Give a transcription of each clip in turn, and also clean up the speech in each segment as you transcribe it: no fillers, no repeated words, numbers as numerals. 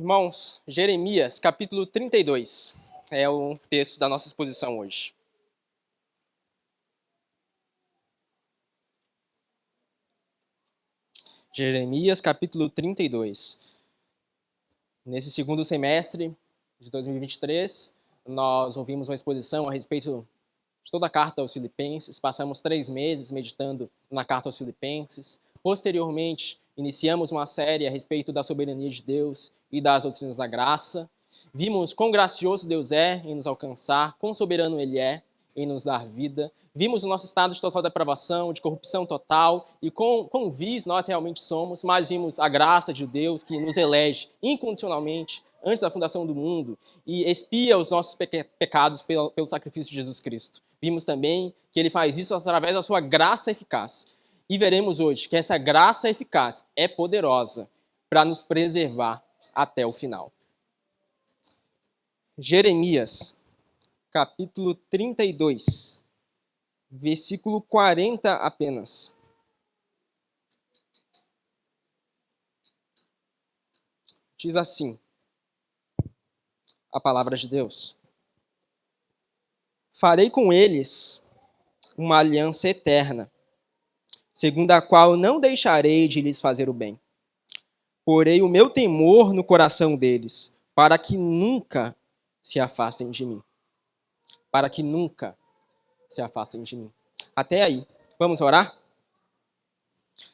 Irmãos, Jeremias, capítulo 32, é o texto da nossa exposição hoje. Jeremias, capítulo 32. Nesse segundo semestre de 2023, nós ouvimos uma exposição a respeito de toda a carta aos Filipenses. Passamos 3 meses meditando na carta aos Filipenses. Posteriormente, iniciamos uma série a respeito da soberania de Deus e das doutrinas da graça. Vimos quão gracioso Deus é em nos alcançar, quão soberano Ele é em nos dar vida. Vimos o nosso estado de total depravação, de corrupção total e quão vis nós realmente somos, mas vimos a graça de Deus que nos elege incondicionalmente antes da fundação do mundo e expia os nossos pecados pelo sacrifício de Jesus Cristo. Vimos também que Ele faz isso através da sua graça eficaz. E veremos hoje que essa graça eficaz é poderosa para nos preservar até o final. Jeremias, capítulo 32, versículo 40 apenas. Diz assim a palavra de Deus: farei com eles uma aliança eterna, segundo a qual não deixarei de lhes fazer o bem. Porei o meu temor no coração deles, para que nunca se afastem de mim. Para que nunca se afastem de mim. Até aí. Vamos orar?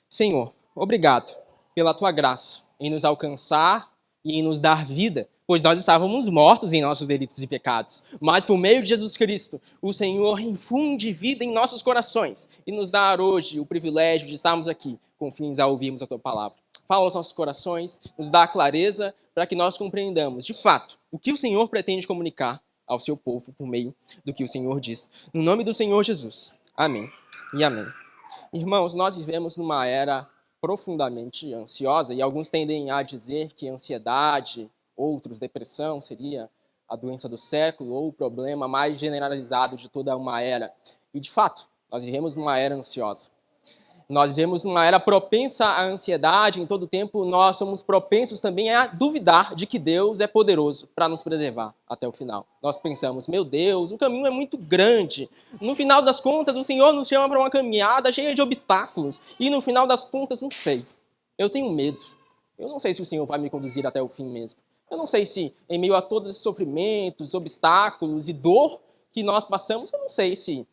Senhor, obrigado pela tua graça em nos alcançar e em nos dar vida, pois nós estávamos mortos em nossos delitos e pecados. Mas por meio de Jesus Cristo, o Senhor infunde vida em nossos corações e nos dá hoje o privilégio de estarmos aqui com fins a ouvirmos a tua palavra. Fala aos nossos corações, nos dá a clareza para que nós compreendamos, de fato, o que o Senhor pretende comunicar ao seu povo por meio do que o Senhor diz. No nome do Senhor Jesus. Amém e amém. Irmãos, nós vivemos numa era profundamente ansiosa e alguns tendem a dizer que ansiedade, outros depressão, seria a doença do século ou o problema mais generalizado de toda uma era. E, de fato, nós vivemos numa era ansiosa. Nós vivemos numa era propensa à ansiedade, em todo tempo nós somos propensos também a duvidar de que Deus é poderoso para nos preservar até o final. Nós pensamos, meu Deus, o caminho é muito grande. No final das contas, o Senhor nos chama para uma caminhada cheia de obstáculos. E no final das contas, não sei. Eu tenho medo. Eu não sei se o Senhor vai me conduzir até o fim mesmo. Eu não sei se, em meio a todos esses sofrimentos, obstáculos e dor que nós passamos, eu não sei se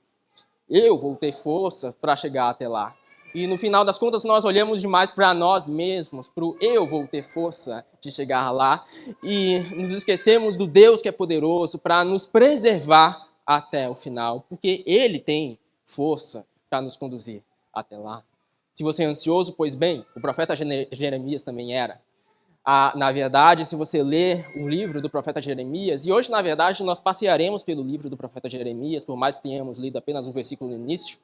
eu vou ter forças para chegar até lá. E no final das contas nós olhamos demais para nós mesmos, para o eu vou ter força de chegar lá e nos esquecemos do Deus que é poderoso para nos preservar até o final, porque Ele tem força para nos conduzir até lá. Se você é ansioso, pois bem, o profeta Jeremias também era. Na verdade, se você ler o livro do profeta Jeremias, e hoje, na verdade, nós passearemos pelo livro do profeta Jeremias, por mais que tenhamos lido apenas um versículo no início.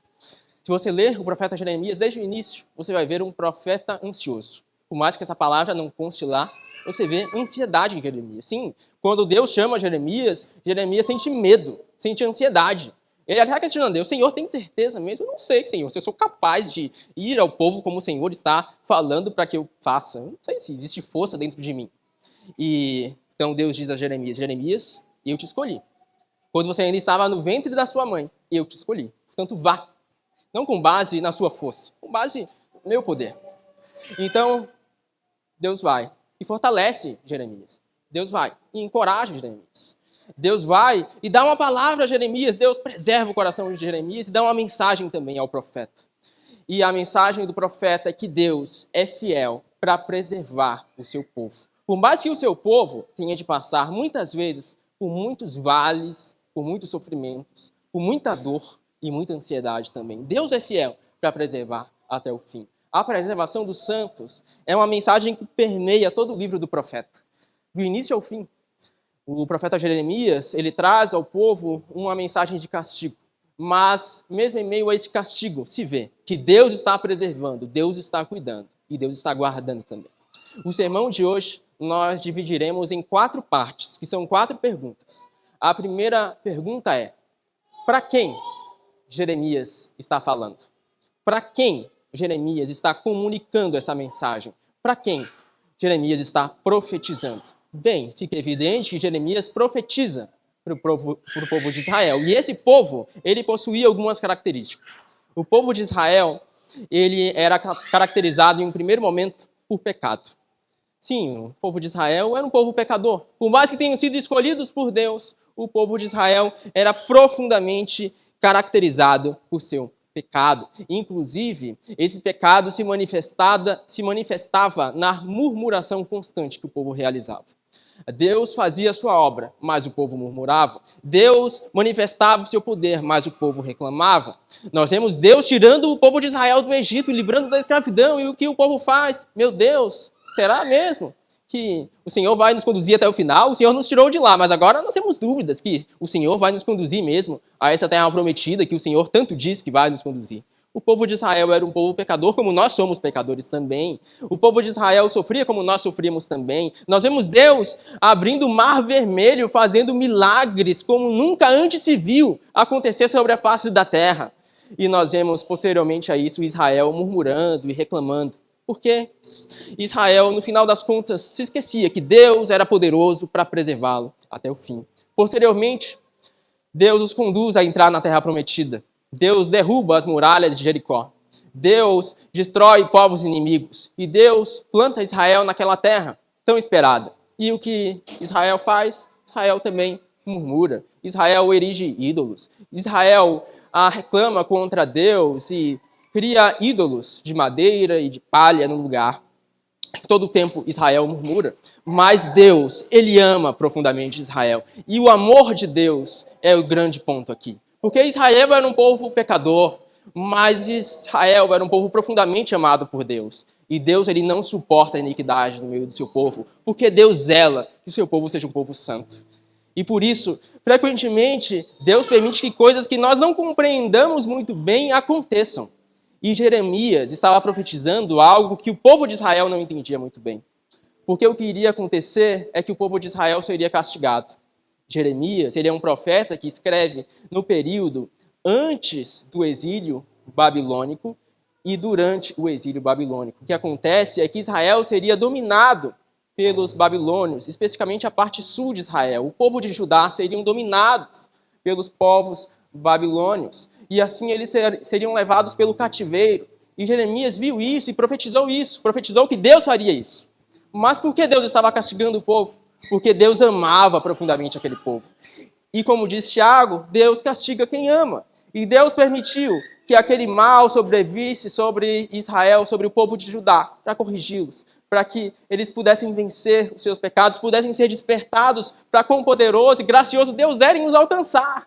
Se você ler o profeta Jeremias desde o início, você vai ver um profeta ansioso. Por mais que essa palavra não conste lá, você vê ansiedade em Jeremias. Sim, quando Deus chama Jeremias, Jeremias sente medo, sente ansiedade. Ele até questiona Deus, Senhor, tem certeza mesmo? Eu não sei, Senhor, se eu sou capaz de ir ao povo como o Senhor está falando para que eu faça. Eu não sei se existe força dentro de mim. E então Deus diz a Jeremias, Jeremias, eu te escolhi. Quando você ainda estava no ventre da sua mãe, eu te escolhi. Portanto, vá. Não com base na sua força, com base no meu poder. Então, Deus vai e fortalece Jeremias. Deus vai e encoraja Jeremias. Deus vai e dá uma palavra a Jeremias. Deus preserva o coração de Jeremias e dá uma mensagem também ao profeta. E a mensagem do profeta é que Deus é fiel para preservar o seu povo. Por mais que o seu povo tenha de passar muitas vezes por muitos vales, por muitos sofrimentos, por muita dor, e muita ansiedade também. Deus é fiel para preservar até o fim. A preservação dos santos é uma mensagem que permeia todo o livro do profeta. Do início ao fim. O profeta Jeremias, ele traz ao povo uma mensagem de castigo. Mas, mesmo em meio a esse castigo, se vê que Deus está preservando, Deus está cuidando e Deus está guardando também. O sermão de hoje nós dividiremos em 4 partes, que são 4 perguntas. A primeira pergunta é, para quem Jeremias está falando? Para quem Jeremias está comunicando essa mensagem? Para quem Jeremias está profetizando? Bem, fica evidente que Jeremias profetiza para o povo de Israel. E esse povo, ele possuía algumas características. O povo de Israel, ele era caracterizado em um primeiro momento por pecado. Sim, o povo de Israel era um povo pecador. Por mais que tenham sido escolhidos por Deus, o povo de Israel era profundamente caracterizado por seu pecado. Inclusive, esse pecado se manifestava na murmuração constante que o povo realizava. Deus fazia a sua obra, mas o povo murmurava. Deus manifestava o seu poder, mas o povo reclamava. Nós vemos Deus tirando o povo de Israel do Egito, livrando da escravidão, e o que o povo faz? Meu Deus, será mesmo que o Senhor vai nos conduzir até o final? O Senhor nos tirou de lá, mas agora nós temos dúvidas que o Senhor vai nos conduzir mesmo a essa terra prometida que o Senhor tanto diz que vai nos conduzir. O povo de Israel era um povo pecador, como nós somos pecadores também. O povo de Israel sofria como nós sofríamos também. Nós vemos Deus abrindo o mar vermelho, fazendo milagres como nunca antes se viu acontecer sobre a face da terra. E nós vemos posteriormente a isso Israel murmurando e reclamando. Porque Israel, no final das contas, se esquecia que Deus era poderoso para preservá-lo até o fim. Posteriormente, Deus os conduz a entrar na terra prometida. Deus derruba as muralhas de Jericó. Deus destrói povos inimigos. E Deus planta Israel naquela terra tão esperada. E o que Israel faz? Israel também murmura. Israel erige ídolos. Israel reclama contra Deus e cria ídolos de madeira e de palha no lugar. Todo o tempo Israel murmura. Mas Deus, ele ama profundamente Israel. E o amor de Deus é o grande ponto aqui. Porque Israel era um povo pecador, mas Israel era um povo profundamente amado por Deus. E Deus ele não suporta a iniquidade no meio do seu povo, porque Deus zela que o seu povo seja um povo santo. E por isso, frequentemente, Deus permite que coisas que nós não compreendamos muito bem aconteçam. E Jeremias estava profetizando algo que o povo de Israel não entendia muito bem. Porque o que iria acontecer é que o povo de Israel seria castigado. Jeremias, ele é um profeta que escreve no período antes do exílio babilônico e durante o exílio babilônico. O que acontece é que Israel seria dominado pelos babilônios, especificamente a parte sul de Israel. O povo de Judá seriam dominados pelos povos babilônios. E assim eles seriam levados pelo cativeiro. E Jeremias viu isso e profetizou isso. Profetizou que Deus faria isso. Mas por que Deus estava castigando o povo? Porque Deus amava profundamente aquele povo. E como diz Tiago, Deus castiga quem ama. E Deus permitiu que aquele mal sobrevisse sobre Israel, sobre o povo de Judá, para corrigi-los, para que eles pudessem vencer os seus pecados, pudessem ser despertados para quão poderoso e gracioso Deus era em nos alcançar.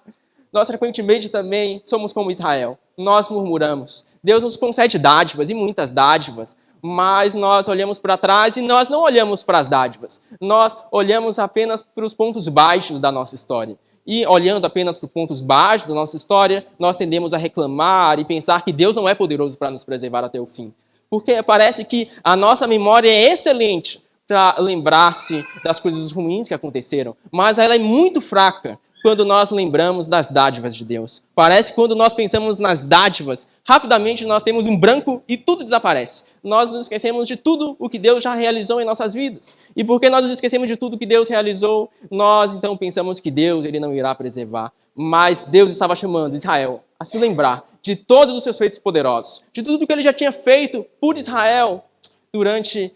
Nós frequentemente também somos como Israel. Nós murmuramos. Deus nos concede dádivas, e muitas dádivas, mas nós olhamos para trás e nós não olhamos para as dádivas. Nós olhamos apenas para os pontos baixos da nossa história. E olhando apenas para os pontos baixos da nossa história, nós tendemos a reclamar e pensar que Deus não é poderoso para nos preservar até o fim. Porque parece que a nossa memória é excelente para lembrar-se das coisas ruins que aconteceram, mas ela é muito fraca quando nós lembramos das dádivas de Deus. Parece que quando nós pensamos nas dádivas, rapidamente nós temos um branco e tudo desaparece. Nós nos esquecemos de tudo o que Deus já realizou em nossas vidas. E porque nós nos esquecemos de tudo o que Deus realizou, nós então pensamos que Deus ele não irá preservar. Mas Deus estava chamando Israel a se lembrar de todos os seus feitos poderosos, de tudo o que ele já tinha feito por Israel durante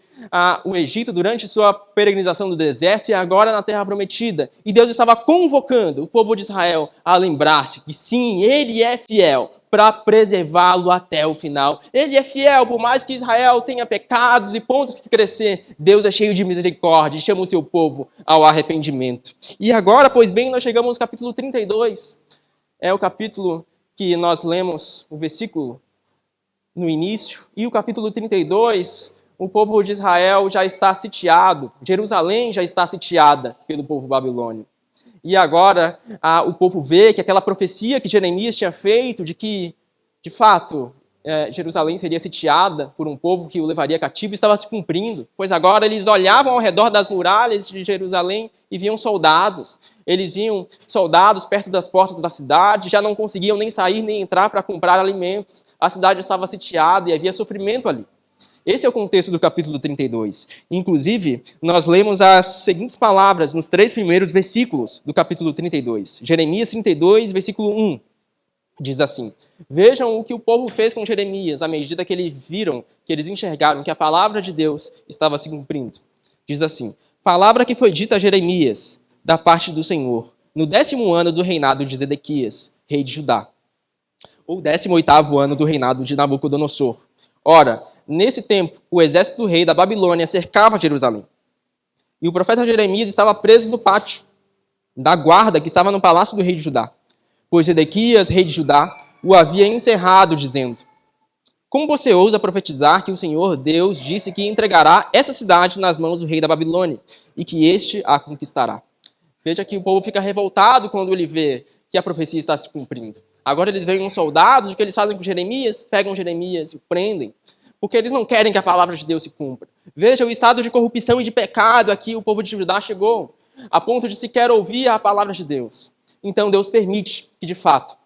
o Egito, durante sua peregrinação no deserto e agora na Terra Prometida. E Deus estava convocando o povo de Israel a lembrar-se que sim, ele é fiel para preservá-lo até o final. Ele é fiel, por mais que Israel tenha pecados e pontos que crescer, Deus é cheio de misericórdia e chama o seu povo ao arrependimento. E agora, pois bem, nós chegamos ao capítulo 32. É o capítulo que nós lemos o versículo no início. E o capítulo 32... o povo de Israel já está sitiado, Jerusalém já está sitiada pelo povo babilônio. E agora o povo vê que aquela profecia que Jeremias tinha feito de que, de fato, Jerusalém seria sitiada por um povo que o levaria cativo, estava se cumprindo. Pois agora eles olhavam ao redor das muralhas de Jerusalém e viam soldados. Eles viam soldados perto das portas da cidade, já não conseguiam nem sair nem entrar para comprar alimentos. A cidade estava sitiada e havia sofrimento ali. Esse é o contexto do capítulo 32. Inclusive, nós lemos as seguintes palavras nos 3 primeiros versículos do capítulo 32. Jeremias 32, versículo 1. Diz assim: vejam o que o povo fez com Jeremias à medida que eles enxergaram que a palavra de Deus estava se cumprindo. Diz assim: palavra que foi dita a Jeremias, da parte do Senhor, no 10º ano do reinado de Zedequias, rei de Judá, ou 18º ano do reinado de Nabucodonosor. Ora, nesse tempo, o exército do rei da Babilônia cercava Jerusalém. E o profeta Jeremias estava preso no pátio da guarda que estava no palácio do rei de Judá, pois Zedequias, rei de Judá, o havia encerrado, dizendo: como você ousa profetizar que o Senhor Deus disse que entregará essa cidade nas mãos do rei da Babilônia e que este a conquistará? Veja que o povo fica revoltado quando ele vê que a profecia está se cumprindo. Agora eles veem uns soldados, o que eles fazem com Jeremias? Pegam Jeremias e o prendem, porque eles não querem que a palavra de Deus se cumpra. Veja o estado de corrupção e de pecado a que o povo de Judá chegou, a ponto de sequer ouvir a palavra de Deus. Então Deus permite que, de fato,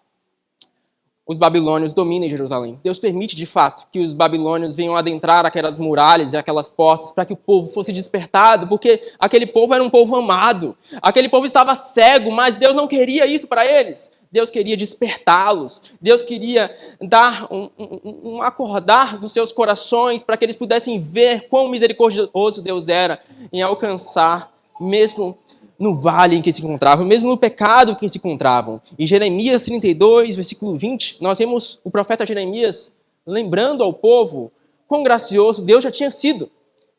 os babilônios dominem Jerusalém. Deus permite, de fato, que os babilônios venham adentrar aquelas muralhas e aquelas portas para que o povo fosse despertado, porque aquele povo era um povo amado. Aquele povo estava cego, mas Deus não queria isso para eles. Deus queria despertá-los. Deus queria dar um acordar dos seus corações para que eles pudessem ver quão misericordioso Deus era em alcançar, mesmo no vale em que se encontravam, mesmo no pecado em que se encontravam. Em Jeremias 32, versículo 20, nós vemos o profeta Jeremias lembrando ao povo quão gracioso Deus já tinha sido.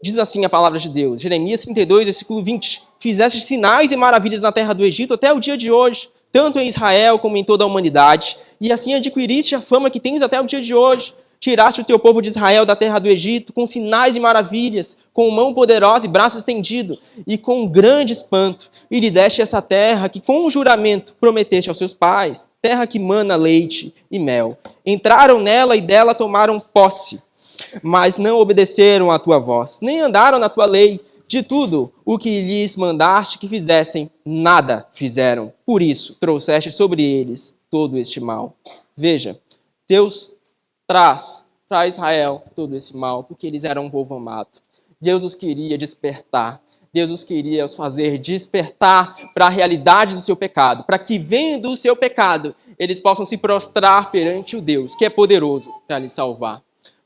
Diz assim a palavra de Deus, Jeremias 32, versículo 20, fizeste sinais e maravilhas na terra do Egito até o dia de hoje, tanto em Israel como em toda a humanidade, e assim adquiriste a fama que tens até o dia de hoje. Tiraste o teu povo de Israel da terra do Egito com sinais e maravilhas, com mão poderosa e braço estendido, e com grande espanto, e lhe deste essa terra que com juramento prometeste aos seus pais, terra que mana leite e mel. Entraram nela e dela tomaram posse, mas não obedeceram à tua voz, nem andaram na tua lei. De tudo o que lhes mandaste que fizessem, nada fizeram. Por isso trouxeste sobre eles todo este mal. Veja, Deus traz para Israel todo esse mal, porque eles eram um povo amado. Deus os queria despertar. Deus os queria os fazer despertar para a realidade do seu pecado, para que, vendo o seu pecado, eles possam se prostrar perante o Deus, que é poderoso para lhes salvar.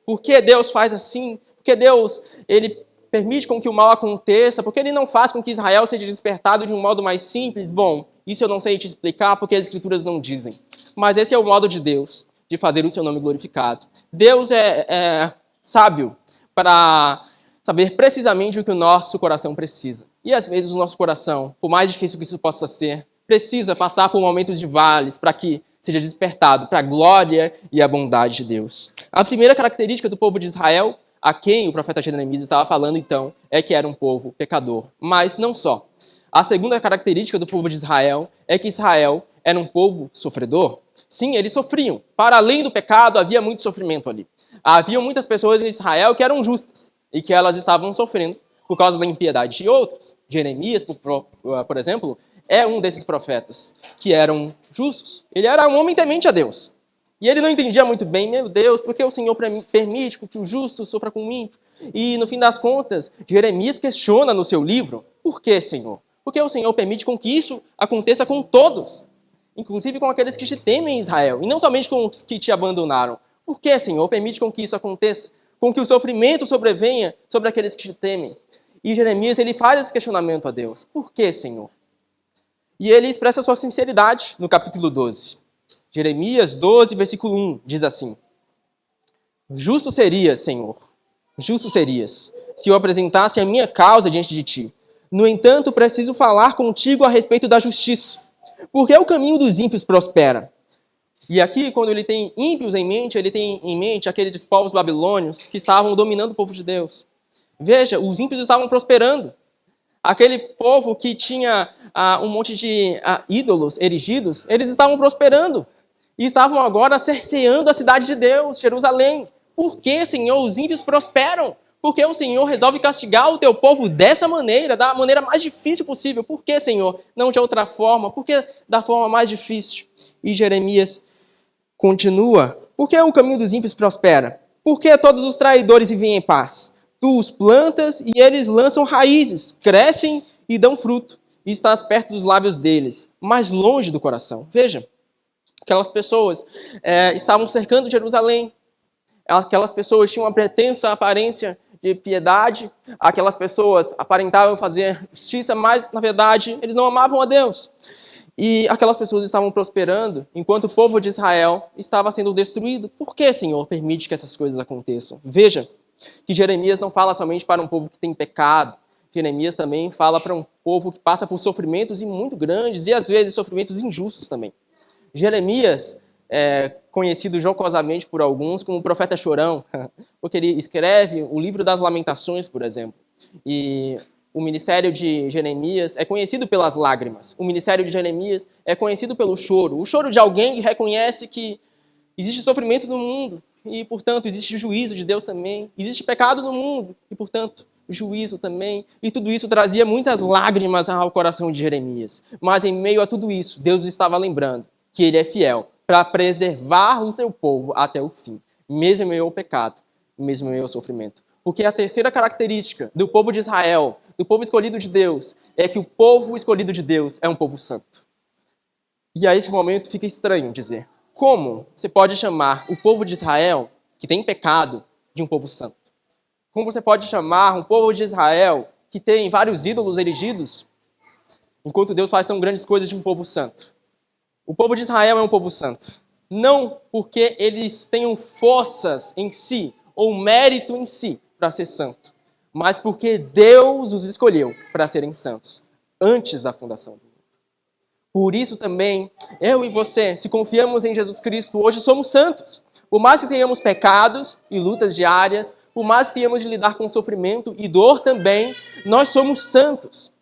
Por que Deus faz assim? Porque Deus, ele permite com que o mal aconteça, porque ele não faz com que Israel seja despertado de um modo mais simples. Bom, isso eu não sei te explicar, porque as Escrituras não dizem. Mas esse é o modo de Deus, de fazer o seu nome glorificado. Deus é sábio para saber precisamente o que o nosso coração precisa. E às vezes o nosso coração, por mais difícil que isso possa ser, precisa passar por momentos de vales para que seja despertado para a glória e a bondade de Deus. A primeira característica do povo de Israel, a quem o profeta Jeremias estava falando então, é que era um povo pecador. Mas não só. A segunda característica do povo de Israel é que Israel era um povo sofredor. Sim, eles sofriam. Para além do pecado, havia muito sofrimento ali. Havia muitas pessoas em Israel que eram justas e que elas estavam sofrendo por causa da impiedade de outras. Jeremias, por exemplo, é um desses profetas que eram justos. Ele era um homem temente a Deus. E ele não entendia muito bem, meu Deus, por que o Senhor permite que o justo sofra com o ímpio? E, no fim das contas, Jeremias questiona no seu livro, por que, Senhor? Por que o Senhor permite com que isso aconteça com todos? Inclusive com aqueles que te temem em Israel, e não somente com os que te abandonaram. Por que, Senhor, permite com que isso aconteça? Com que o sofrimento sobrevenha sobre aqueles que te temem? E Jeremias, ele faz esse questionamento a Deus. Por que, Senhor? E ele expressa sua sinceridade no capítulo 12. Jeremias 12, versículo 1, diz assim: justo serias, Senhor, justo serias, se eu apresentasse a minha causa diante de ti. No entanto, preciso falar contigo a respeito da justiça, porque o caminho dos ímpios prospera. E aqui, quando ele tem ímpios em mente, ele tem em mente aqueles povos babilônios que estavam dominando o povo de Deus. Veja, os ímpios estavam prosperando. Aquele povo que tinha um monte de ídolos erigidos, eles estavam prosperando. E estavam agora cerceando a cidade de Deus, Jerusalém. Por que, Senhor, os ímpios prosperam? Porque o Senhor resolve castigar o teu povo dessa maneira, da maneira mais difícil possível. Por que, Senhor? Não de outra forma. Por que da forma mais difícil? E Jeremias continua. Por que o caminho dos ímpios prospera? Por que todos os traidores vivem em paz? Tu os plantas e eles lançam raízes, crescem e dão fruto. E estás perto dos lábios deles, mas longe do coração. Veja, aquelas pessoas estavam cercando Jerusalém. Aquelas pessoas tinham uma pretensa aparência de piedade. Aquelas pessoas aparentavam fazer justiça, mas, na verdade, eles não amavam a Deus. E aquelas pessoas estavam prosperando, enquanto o povo de Israel estava sendo destruído. Por que, Senhor, permite que essas coisas aconteçam? Veja que Jeremias não fala somente para um povo que tem pecado. Jeremias também fala para um povo que passa por sofrimentos muito grandes e, às vezes, sofrimentos injustos também. Jeremias é conhecido jocosamente por alguns como o profeta chorão, porque ele escreve o livro das Lamentações, por exemplo. E o ministério de Jeremias é conhecido pelas lágrimas. O ministério de Jeremias é conhecido pelo choro. O choro de alguém que reconhece que existe sofrimento no mundo e, portanto, existe juízo de Deus também. Existe pecado no mundo e, portanto, juízo também. E tudo isso trazia muitas lágrimas ao coração de Jeremias. Mas, em meio a tudo isso, Deus estava lembrando que ele é fiel para preservar o seu povo até o fim, mesmo em meio ao pecado, mesmo em meio ao sofrimento. Porque a terceira característica do povo de Israel, do povo escolhido de Deus, é que o povo escolhido de Deus é um povo santo. E a esse momento fica estranho dizer, como você pode chamar o povo de Israel, que tem pecado, de um povo santo? Como você pode chamar um povo de Israel, que tem vários ídolos erigidos, enquanto Deus faz tão grandes coisas, de um povo santo? O povo de Israel é um povo santo. Não porque eles tenham forças em si, ou mérito em si, para ser santo, mas porque Deus os escolheu para serem santos, antes da fundação do mundo. Por isso também, eu e você, se confiamos em Jesus Cristo, hoje somos santos. Por mais que tenhamos pecados e lutas diárias, por mais que tenhamos de lidar com sofrimento e dor também, nós somos santos.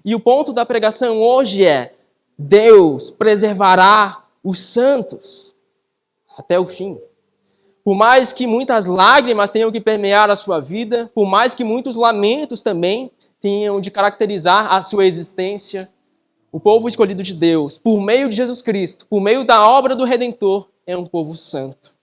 E o ponto da pregação hoje é: Deus preservará os santos até o fim. Por mais que muitas lágrimas tenham que permear a sua vida, por mais que muitos lamentos também tenham de caracterizar a sua existência, o povo escolhido de Deus, por meio de Jesus Cristo, por meio da obra do Redentor, é um povo santo.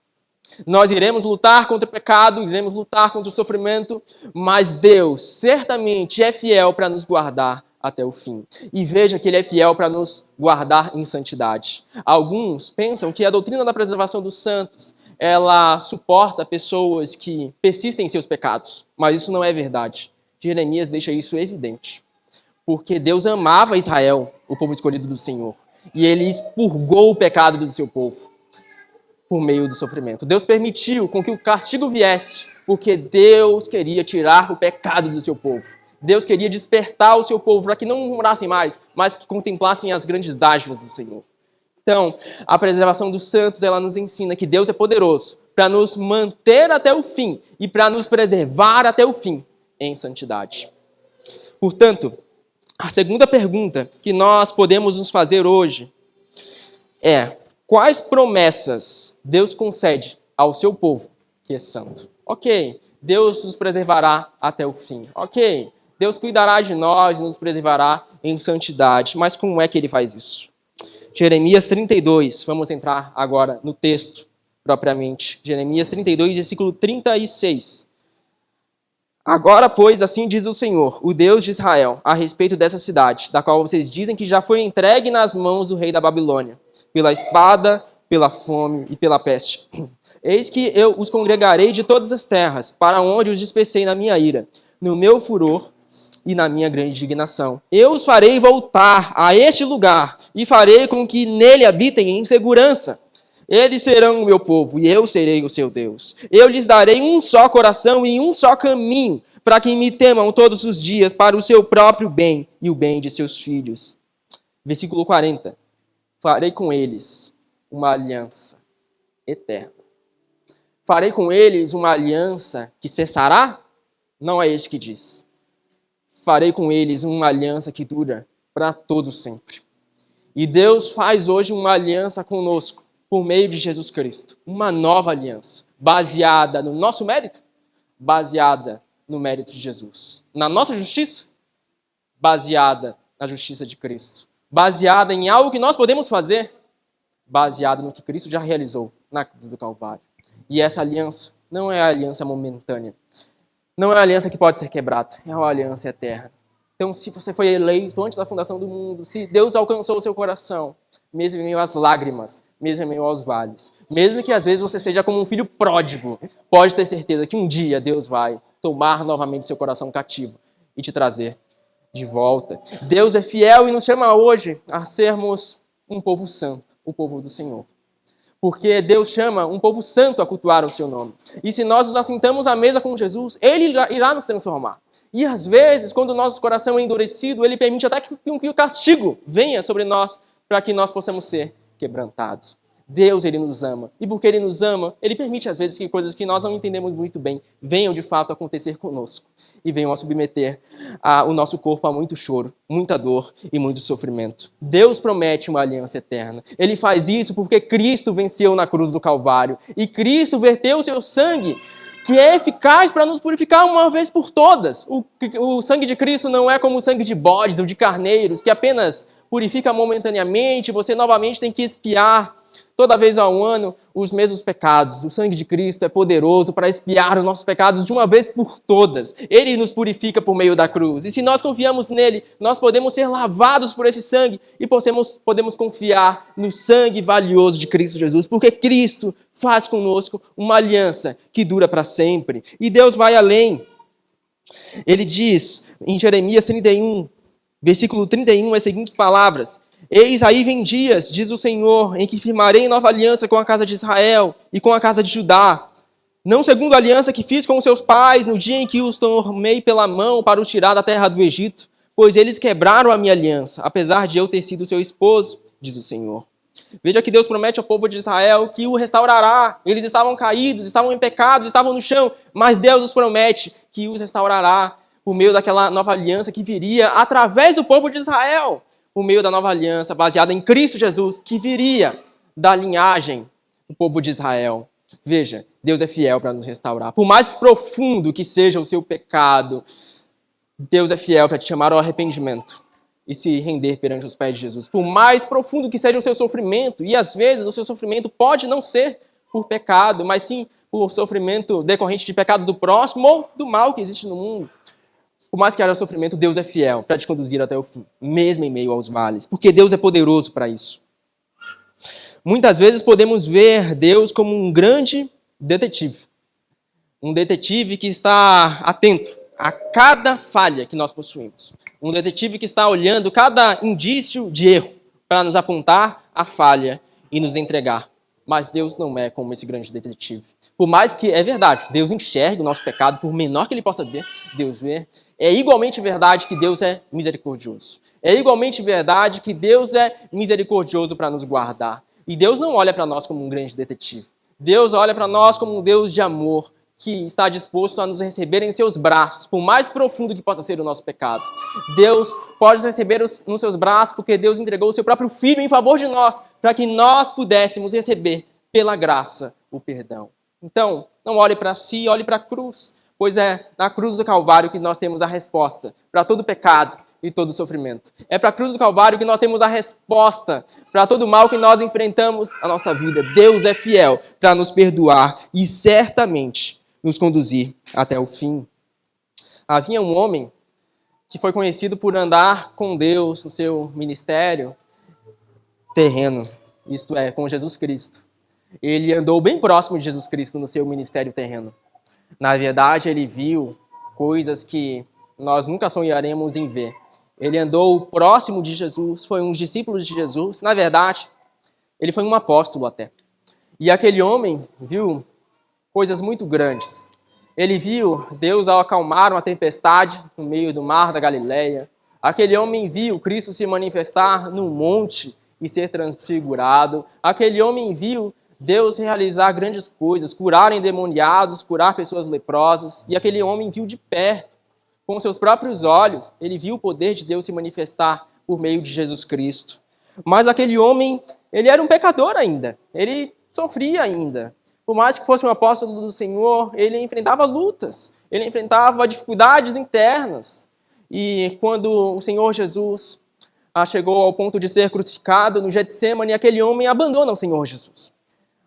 Nós iremos lutar contra o pecado, iremos lutar contra o sofrimento, mas Deus certamente é fiel para nos guardar até o fim. E veja que Ele é fiel para nos guardar em santidade. Alguns pensam que a doutrina da preservação dos santos, ela suporta pessoas que persistem em seus pecados, mas isso não é verdade. Jeremias deixa isso evidente. Porque Deus amava Israel, o povo escolhido do Senhor, e Ele expurgou o pecado do seu povo por meio do sofrimento. Deus permitiu com que o castigo viesse, porque Deus queria tirar o pecado do seu povo. Deus queria despertar o seu povo para que não morassem mais, mas que contemplassem as grandes dádivas do Senhor. Então, a preservação dos santos, ela nos ensina que Deus é poderoso para nos manter até o fim e para nos preservar até o fim em santidade. Portanto, a segunda pergunta que nós podemos nos fazer hoje é: quais promessas Deus concede ao seu povo que é santo? Ok, Deus nos preservará até o fim. Ok, Deus cuidará de nós e nos preservará em santidade. Mas como é que Ele faz isso? Jeremias 32, vamos entrar agora no texto propriamente. Jeremias 32, versículo 36. Agora, pois, assim diz o Senhor, o Deus de Israel, a respeito dessa cidade, da qual vocês dizem que já foi entregue nas mãos do rei da Babilônia, pela espada, pela fome e pela peste. Eis que eu os congregarei de todas as terras, para onde os dispersei na minha ira, no meu furor e na minha grande indignação. Eu os farei voltar a este lugar e farei com que nele habitem em segurança. Eles serão o meu povo e eu serei o seu Deus. Eu lhes darei um só coração e um só caminho, para que me temam todos os dias para o seu próprio bem e o bem de seus filhos. Versículo 40. Farei com eles uma aliança eterna. Farei com eles uma aliança que cessará? Não é isso que diz. Farei com eles uma aliança que dura para todo sempre. E Deus faz hoje uma aliança conosco, por meio de Jesus Cristo. Uma nova aliança, baseada no nosso mérito, baseada no mérito de Jesus. Na nossa justiça, baseada na justiça de Cristo. Baseada em algo que nós podemos fazer, baseada no que Cristo já realizou na cruz do Calvário. E essa aliança não é a aliança momentânea. Não é a aliança que pode ser quebrada, é uma aliança eterna. Então, se você foi eleito antes da fundação do mundo, se Deus alcançou o seu coração, mesmo em meio às lágrimas, mesmo em meio aos vales, mesmo que às vezes você seja como um filho pródigo, pode ter certeza que um dia Deus vai tomar novamente seu coração cativo e te trazer de volta. Deus é fiel e nos chama hoje a sermos um povo santo, o povo do Senhor. Porque Deus chama um povo santo a cultuar o seu nome. E se nós nos assentamos à mesa com Jesus, Ele irá nos transformar. E às vezes, quando o nosso coração é endurecido, Ele permite até que o castigo venha sobre nós, para que nós possamos ser quebrantados. Deus, Ele nos ama. E porque Ele nos ama, Ele permite às vezes que coisas que nós não entendemos muito bem venham de fato acontecer conosco. E venham a submeter o nosso corpo a muito choro, muita dor e muito sofrimento. Deus promete uma aliança eterna. Ele faz isso porque Cristo venceu na cruz do Calvário. E Cristo verteu o seu sangue, que é eficaz para nos purificar uma vez por todas. O sangue de Cristo não é como o sangue de bodes ou de carneiros, que apenas purifica momentaneamente, você novamente tem que expiar toda vez ao ano os mesmos pecados. O sangue de Cristo é poderoso para expiar os nossos pecados de uma vez por todas. Ele nos purifica por meio da cruz. E se nós confiamos nele, nós podemos ser lavados por esse sangue e podemos confiar no sangue valioso de Cristo Jesus, porque Cristo faz conosco uma aliança que dura para sempre. E Deus vai além. Ele diz em Jeremias 31, versículo 31, as seguintes palavras: Eis aí vem dias, diz o Senhor, em que firmarei nova aliança com a casa de Israel e com a casa de Judá. Não segundo a aliança que fiz com os seus pais no dia em que os tomei pela mão para os tirar da terra do Egito, pois eles quebraram a minha aliança, apesar de eu ter sido seu esposo, diz o Senhor. Veja que Deus promete ao povo de Israel que o restaurará. Eles estavam caídos, estavam em pecado, estavam no chão, mas Deus os promete que os restaurará por meio daquela nova aliança que viria através do povo de Israel, por meio da nova aliança baseada em Cristo Jesus, que viria da linhagem do povo de Israel. Veja, Deus é fiel para nos restaurar. Por mais profundo que seja o seu pecado, Deus é fiel para te chamar ao arrependimento e se render perante os pés de Jesus. Por mais profundo que seja o seu sofrimento, e às vezes o seu sofrimento pode não ser por pecado, mas sim por sofrimento decorrente de pecados do próximo ou do mal que existe no mundo. Por mais que haja sofrimento, Deus é fiel para te conduzir até o fim, mesmo em meio aos vales, porque Deus é poderoso para isso. Muitas vezes podemos ver Deus como um grande detetive. Um detetive que está atento a cada falha que nós possuímos. Um detetive que está olhando cada indício de erro para nos apontar a falha e nos entregar. Mas Deus não é como esse grande detetive. Por mais que, é verdade, Deus enxergue o nosso pecado, por menor que ele possa ver, Deus vê. É igualmente verdade que Deus é misericordioso. É igualmente verdade que Deus é misericordioso para nos guardar. E Deus não olha para nós como um grande detetive. Deus olha para nós como um Deus de amor, que está disposto a nos receber em seus braços, por mais profundo que possa ser o nosso pecado. Deus pode nos receber nos seus braços porque Deus entregou o seu próprio Filho em favor de nós, para que nós pudéssemos receber, pela graça, o perdão. Então, não olhe para si, olhe para a cruz, pois é na cruz do Calvário que nós temos a resposta para todo pecado e todo sofrimento. É para a cruz do Calvário que nós temos a resposta para todo mal que nós enfrentamos na nossa vida. Deus é fiel para nos perdoar e certamente nos conduzir até o fim. Havia um homem que foi conhecido por andar com Deus no seu ministério terreno, isto é, com Jesus Cristo. Ele andou bem próximo de Jesus Cristo no seu ministério terreno. Na verdade, ele viu coisas que nós nunca sonharemos em ver. Ele andou próximo de Jesus, foi um discípulo de Jesus. Na verdade, ele foi um apóstolo até. E aquele homem viu coisas muito grandes. Ele viu Deus ao acalmar uma tempestade no meio do mar da Galileia. Aquele homem viu Cristo se manifestar num monte e ser transfigurado. Aquele homem viu Deus realizar grandes coisas, curar endemoniados, curar pessoas leprosas. E aquele homem viu de perto, com seus próprios olhos, ele viu o poder de Deus se manifestar por meio de Jesus Cristo. Mas aquele homem, ele era um pecador ainda. Ele sofria ainda. Por mais que fosse um apóstolo do Senhor, ele enfrentava lutas. Ele enfrentava dificuldades internas. E quando o Senhor Jesus chegou ao ponto de ser crucificado no Getsêmani, aquele homem abandona o Senhor Jesus.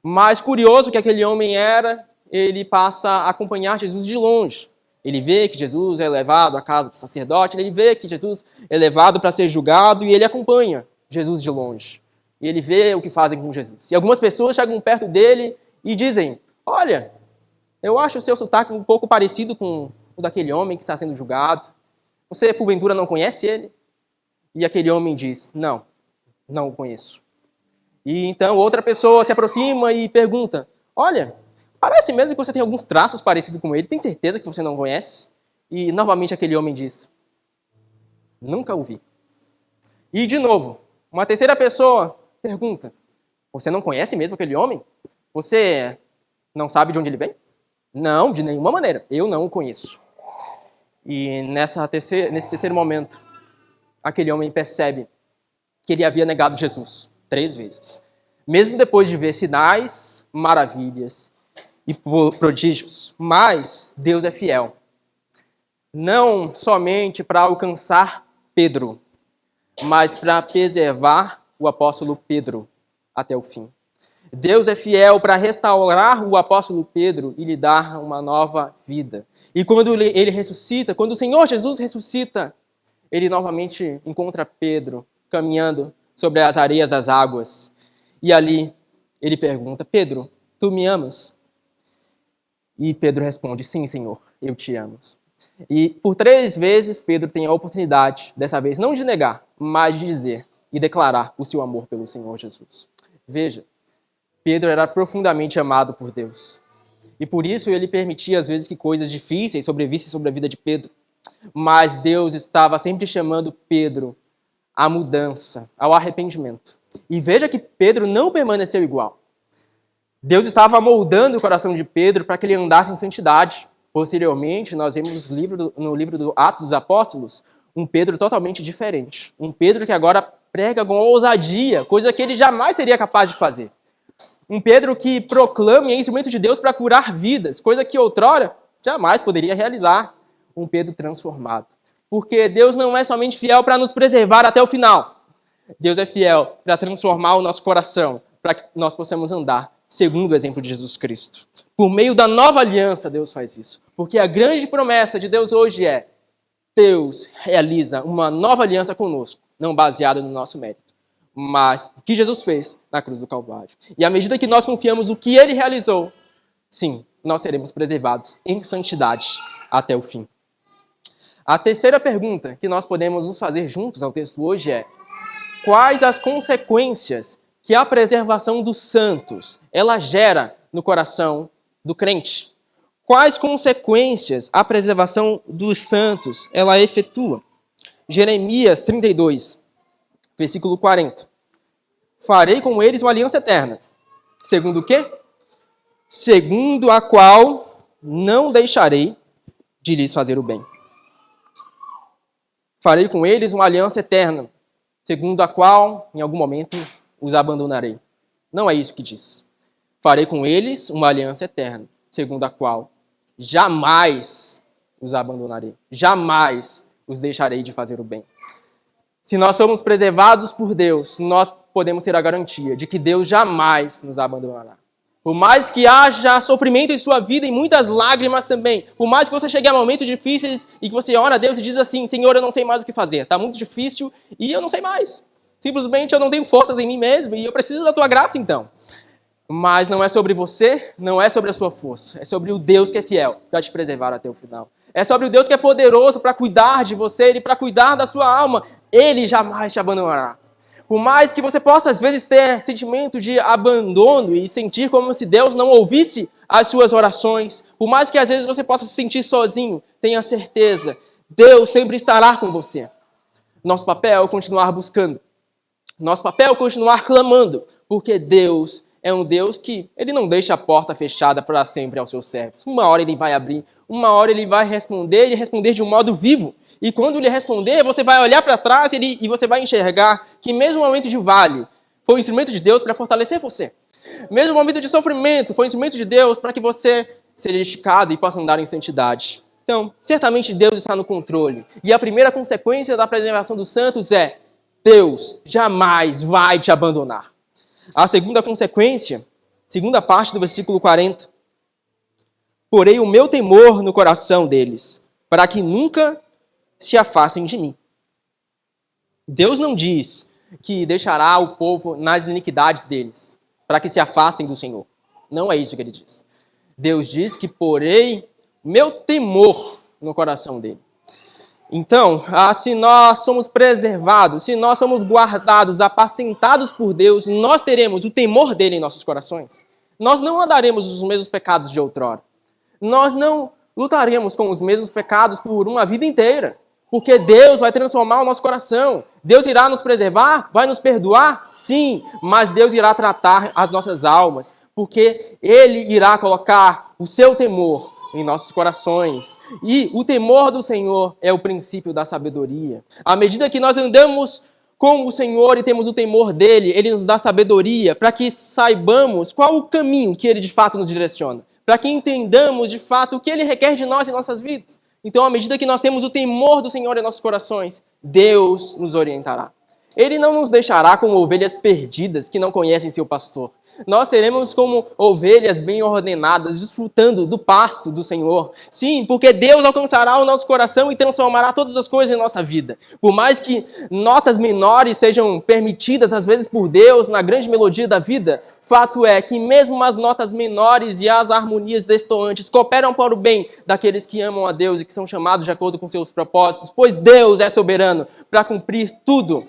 Mas curioso que aquele homem era, ele passa a acompanhar Jesus de longe. Ele vê que Jesus é levado à casa do sacerdote, ele vê que Jesus é levado para ser julgado e ele acompanha Jesus de longe. E ele vê o que fazem com Jesus. E algumas pessoas chegam perto dele e dizem: olha, eu acho o seu sotaque um pouco parecido com o daquele homem que está sendo julgado. Você, porventura, não conhece ele? E aquele homem diz: não, não o conheço. E então outra pessoa se aproxima e pergunta: olha, parece mesmo que você tem alguns traços parecidos com ele. Tem certeza que você não conhece? E novamente aquele homem diz: nunca o vi. E de novo, uma terceira pessoa pergunta: você não conhece mesmo aquele homem? Você não sabe de onde ele vem? Não, de nenhuma maneira. Eu não o conheço. E nesse terceiro momento, aquele homem percebe que ele havia negado Jesus 3 vezes. Mesmo depois de ver sinais, maravilhas e prodígios. Mas Deus é fiel. Não somente para alcançar Pedro, mas para preservar o apóstolo Pedro até o fim. Deus é fiel para restaurar o apóstolo Pedro e lhe dar uma nova vida. E quando ele ressuscita, quando o Senhor Jesus ressuscita, ele novamente encontra Pedro caminhando sobre as areias das águas. E ali ele pergunta: Pedro, tu me amas? E Pedro responde: sim, Senhor, eu te amo. E por 3 vezes Pedro tem a oportunidade, dessa vez não de negar, mas de dizer e declarar o seu amor pelo Senhor Jesus. Veja, Pedro era profundamente amado por Deus. E por isso ele permitia às vezes que coisas difíceis sobrevissem sobre a vida de Pedro. Mas Deus estava sempre chamando Pedro à mudança, ao arrependimento. E veja que Pedro não permaneceu igual. Deus estava moldando o coração de Pedro para que ele andasse em santidade. Posteriormente, nós vemos no livro do Atos dos Apóstolos um Pedro totalmente diferente. Um Pedro que agora prega com ousadia, coisa que ele jamais seria capaz de fazer. Um Pedro que proclama e é instrumento de Deus para curar vidas, coisa que outrora jamais poderia realizar. Um Pedro transformado. Porque Deus não é somente fiel para nos preservar até o final. Deus é fiel para transformar o nosso coração, para que nós possamos andar segundo o exemplo de Jesus Cristo. Por meio da nova aliança, Deus faz isso. Porque a grande promessa de Deus hoje é: Deus realiza uma nova aliança conosco, não baseada no nosso mérito, mas o que Jesus fez na cruz do Calvário. E à medida que nós confiamos no que Ele realizou, sim, nós seremos preservados em santidade até o fim. A terceira pergunta que nós podemos nos fazer juntos ao texto hoje é: quais as consequências que a preservação dos santos ela gera no coração do crente? Quais consequências a preservação dos santos ela efetua? Jeremias 32, versículo 40. Farei com eles uma aliança eterna. Segundo o quê? Segundo a qual não deixarei de lhes fazer o bem. Farei com eles uma aliança eterna, segundo a qual, em algum momento, os abandonarei. Não é isso que diz. Farei com eles uma aliança eterna, segundo a qual jamais os abandonarei. Jamais os deixarei de fazer o bem. Se nós somos preservados por Deus, nós podemos ter a garantia de que Deus jamais nos abandonará. Por mais que haja sofrimento em sua vida e muitas lágrimas também, por mais que você chegue a momentos difíceis e que você ora a Deus e diz assim: Senhor, eu não sei mais o que fazer, está muito difícil e eu não sei mais. Simplesmente eu não tenho forças em mim mesmo e eu preciso da tua graça então. Mas não é sobre você, não é sobre a sua força, é sobre o Deus que é fiel para te preservar até o final. É sobre o Deus que é poderoso para cuidar de você e para cuidar da sua alma. Ele jamais te abandonará. Por mais que você possa, às vezes, ter sentimento de abandono e sentir como se Deus não ouvisse as suas orações, por mais que, às vezes, você possa se sentir sozinho, tenha certeza, Deus sempre estará com você. Nosso papel é continuar buscando. Nosso papel é continuar clamando, porque Deus é um Deus que Ele não deixa a porta fechada para sempre aos seus servos. Uma hora Ele vai abrir, uma hora Ele vai responder e responder de um modo vivo. E quando Ele responder, você vai olhar para trás e você vai enxergar que mesmo o momento de vale foi um instrumento de Deus para fortalecer você. Mesmo o momento de sofrimento foi um instrumento de Deus para que você seja esticado e possa andar em santidade. Então, certamente Deus está no controle. E a primeira consequência da preservação dos santos é: Deus jamais vai te abandonar. A segunda consequência, segunda parte do versículo 40, porei o meu temor no coração deles, para que nunca se afastem de mim. Deus não diz que deixará o povo nas iniquidades deles, para que se afastem do Senhor. Não é isso que ele diz. Deus diz que porei meu temor no coração dele. Então, se nós somos preservados, se nós somos guardados, apacentados por Deus, nós teremos o temor dele em nossos corações. Nós não andaremos nos mesmos pecados de outrora. Nós não lutaremos com os mesmos pecados por uma vida inteira. Porque Deus vai transformar o nosso coração. Deus irá nos preservar? Vai nos perdoar? Sim, mas Deus irá tratar as nossas almas. Porque Ele irá colocar o seu temor em nossos corações. E o temor do Senhor é o princípio da sabedoria. À medida que nós andamos com o Senhor e temos o temor dEle, Ele nos dá sabedoria para que saibamos qual o caminho que Ele de fato nos direciona. Para que entendamos de fato o que Ele requer de nós em nossas vidas. Então, à medida que nós temos o temor do Senhor em nossos corações, Deus nos orientará. Ele não nos deixará como ovelhas perdidas que não conhecem seu pastor. Nós seremos como ovelhas bem ordenadas, desfrutando do pasto do Senhor. Sim, porque Deus alcançará o nosso coração e transformará todas as coisas em nossa vida. Por mais que notas menores sejam permitidas, às vezes, por Deus, na grande melodia da vida, fato é que mesmo as notas menores e as harmonias destoantes cooperam para o bem daqueles que amam a Deus e que são chamados de acordo com seus propósitos, pois Deus é soberano para cumprir tudo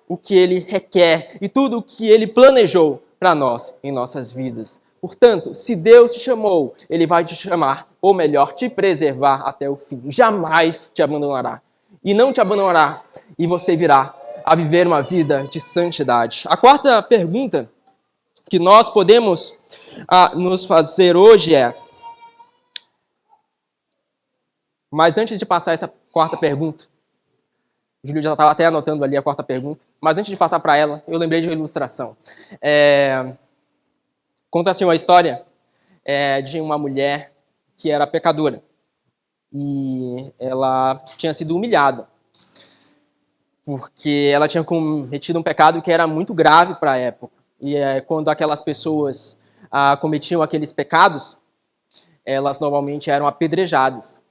o que Ele requer e tudo o que Ele planejou para nós em nossas vidas. Portanto, se Deus te chamou, Ele vai te chamar, ou melhor, te preservar até o fim. Jamais te abandonará. E não te abandonará. E você virá a viver uma vida de santidade. A quarta pergunta que nós podemos nos fazer hoje é... Mas antes de passar essa quarta pergunta, o Júlio já estava até anotando ali a quarta pergunta. Mas antes de passar para ela, eu lembrei de uma ilustração. Conta assim uma história de uma mulher que era pecadora. E ela tinha sido humilhada. Porque ela tinha cometido um pecado que era muito grave para a época. E quando aquelas pessoas cometiam aqueles pecados, elas normalmente eram apedrejadas.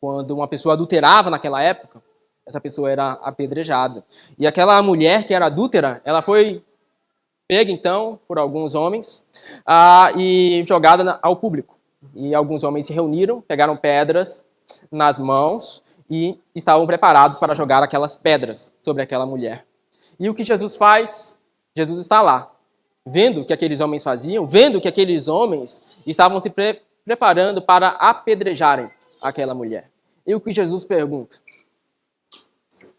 Quando uma pessoa adulterava naquela época, essa pessoa era apedrejada. E aquela mulher que era adúltera, ela foi pega, então, por alguns homens e jogada ao público. E alguns homens se reuniram, pegaram pedras nas mãos e estavam preparados para jogar aquelas pedras sobre aquela mulher. E o que Jesus faz? Jesus está lá, vendo o que aqueles homens faziam, vendo que aqueles homens estavam se preparando para apedrejarem aquela mulher. E o que Jesus pergunta?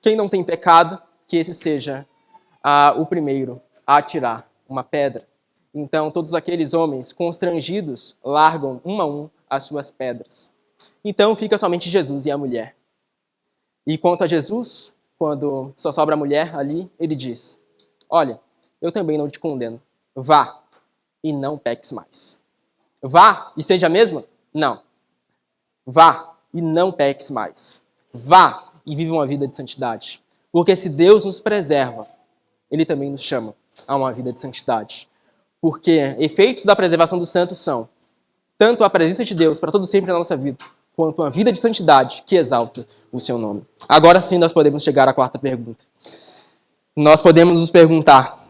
Quem não tem pecado, que esse seja o primeiro a atirar uma pedra. Então, todos aqueles homens constrangidos largam um a um as suas pedras. Então, fica somente Jesus e a mulher. E quanto a Jesus, quando só sobra a mulher ali, ele diz: olha, eu também não te condeno. Vá e não peques mais. Vá e seja a mesma? Não. Vá e não peques mais. Vá e viva uma vida de santidade. Porque se Deus nos preserva, Ele também nos chama a uma vida de santidade. Porque efeitos da preservação dos santos são tanto a presença de Deus para todo sempre na nossa vida, quanto uma vida de santidade que exalta o seu nome. Agora sim nós podemos chegar à quarta pergunta. Nós podemos nos perguntar: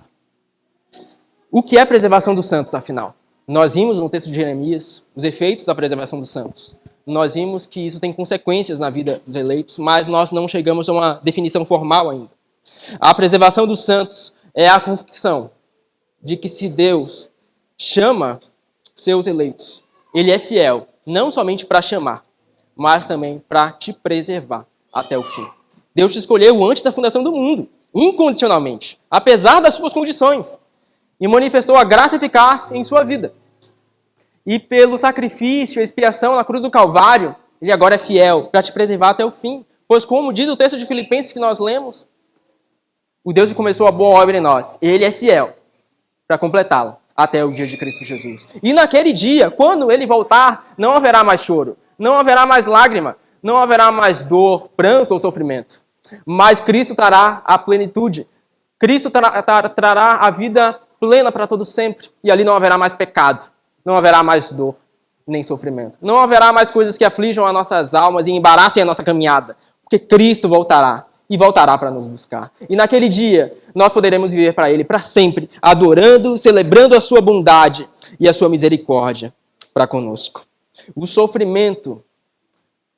o que é a preservação dos santos, afinal? Nós vimos no texto de Jeremias os efeitos da preservação dos santos. Nós vimos que isso tem consequências na vida dos eleitos, mas nós não chegamos a uma definição formal ainda. A preservação dos santos é a convicção de que se Deus chama seus eleitos, Ele é fiel, não somente para chamar, mas também para te preservar até o fim. Deus te escolheu antes da fundação do mundo, incondicionalmente, apesar das suas condições, e manifestou a graça eficaz em sua vida. E pelo sacrifício e expiação na cruz do Calvário, Ele agora é fiel para te preservar até o fim. Pois como diz o texto de Filipenses que nós lemos, o Deus que começou a boa obra em nós, Ele é fiel para completá-la até o dia de Cristo Jesus. E naquele dia, quando Ele voltar, não haverá mais choro, não haverá mais lágrima, não haverá mais dor, pranto ou sofrimento. Mas Cristo trará a plenitude. Cristo trará a vida plena para todo sempre. E ali não haverá mais pecado, não haverá mais dor. nem sofrimento. Não haverá mais coisas que aflijam as nossas almas e embaraçem a nossa caminhada, porque Cristo voltará e voltará para nos buscar. E naquele dia, nós poderemos viver para Ele para sempre, adorando, celebrando a sua bondade e a sua misericórdia para conosco. O sofrimento,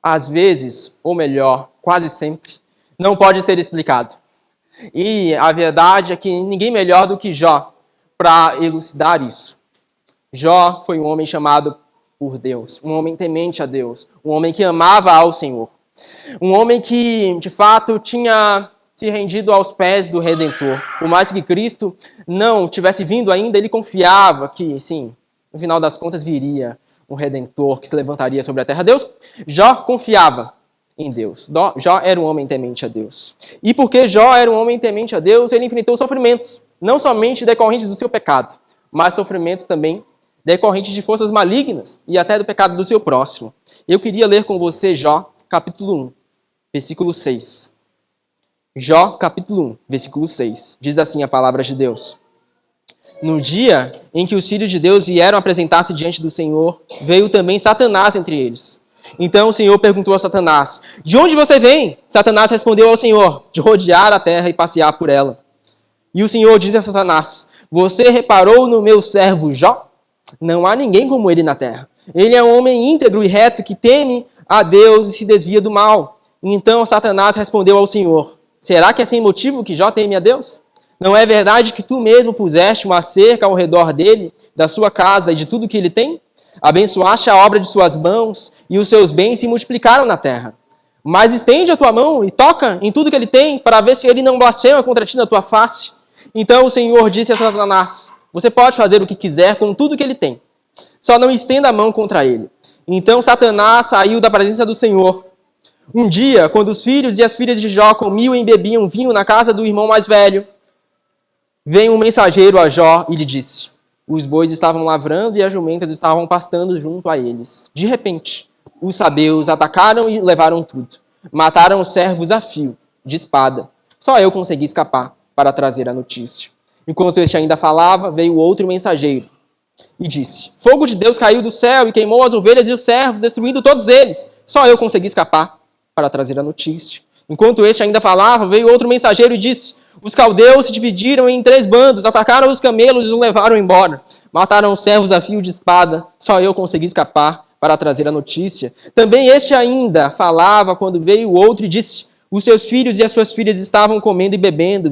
às vezes, ou melhor, quase sempre, não pode ser explicado. E a verdade é que ninguém melhor do que Jó para elucidar isso. Jó foi um homem chamado por Deus, um homem temente a Deus, um homem que amava ao Senhor. Um homem que, de fato, tinha se rendido aos pés do Redentor. Por mais que Cristo não tivesse vindo ainda, ele confiava que, sim, no final das contas viria um Redentor que se levantaria sobre a terra. Jó confiava em Deus. Jó era um homem temente a Deus. E porque Jó era um homem temente a Deus, ele enfrentou sofrimentos, não somente decorrentes do seu pecado, mas sofrimentos também decorrentes de forças malignas e até do pecado do seu próximo. Eu queria ler com você Jó, capítulo 1, versículo 6. Jó, capítulo 1, versículo 6. Diz assim a palavra de Deus. No dia em que os filhos de Deus vieram apresentar-se diante do Senhor, veio também Satanás entre eles. Então o Senhor perguntou a Satanás, de onde você vem? Satanás respondeu ao Senhor, de rodear a terra e passear por ela. E o Senhor disse a Satanás, você reparou no meu servo Jó? Não há ninguém como ele na terra. Ele é um homem íntegro e reto que teme a Deus e se desvia do mal. Então Satanás respondeu ao Senhor, será que é sem motivo que Jó teme a Deus? Não é verdade que tu mesmo puseste uma cerca ao redor dele, da sua casa e de tudo que ele tem? Abençoaste a obra de suas mãos e os seus bens se multiplicaram na terra. Mas estende a tua mão e toca em tudo que ele tem, para ver se ele não blasfema contra ti na tua face. Então o Senhor disse a Satanás, você pode fazer o que quiser com tudo que ele tem, só não estenda a mão contra ele. Então Satanás saiu da presença do Senhor. Um dia, quando os filhos e as filhas de Jó comiam e bebiam vinho na casa do irmão mais velho, veio um mensageiro a Jó e lhe disse, os bois estavam lavrando e as jumentas estavam pastando junto a eles. De repente, os sabeus atacaram e levaram tudo. Mataram os servos a fio, de espada. Só eu consegui escapar para trazer a notícia. Enquanto este ainda falava, veio outro mensageiro e disse, fogo de Deus caiu do céu e queimou as ovelhas e os servos, destruindo todos eles. Só eu consegui escapar para trazer a notícia. Enquanto este ainda falava, veio outro mensageiro e disse, os caldeus se dividiram em 3 bandos, atacaram os camelos e os levaram embora. Mataram os servos a fio de espada. Só eu consegui escapar para trazer a notícia. Também este ainda falava quando veio o outro e disse, os seus filhos e as suas filhas estavam comendo e bebendo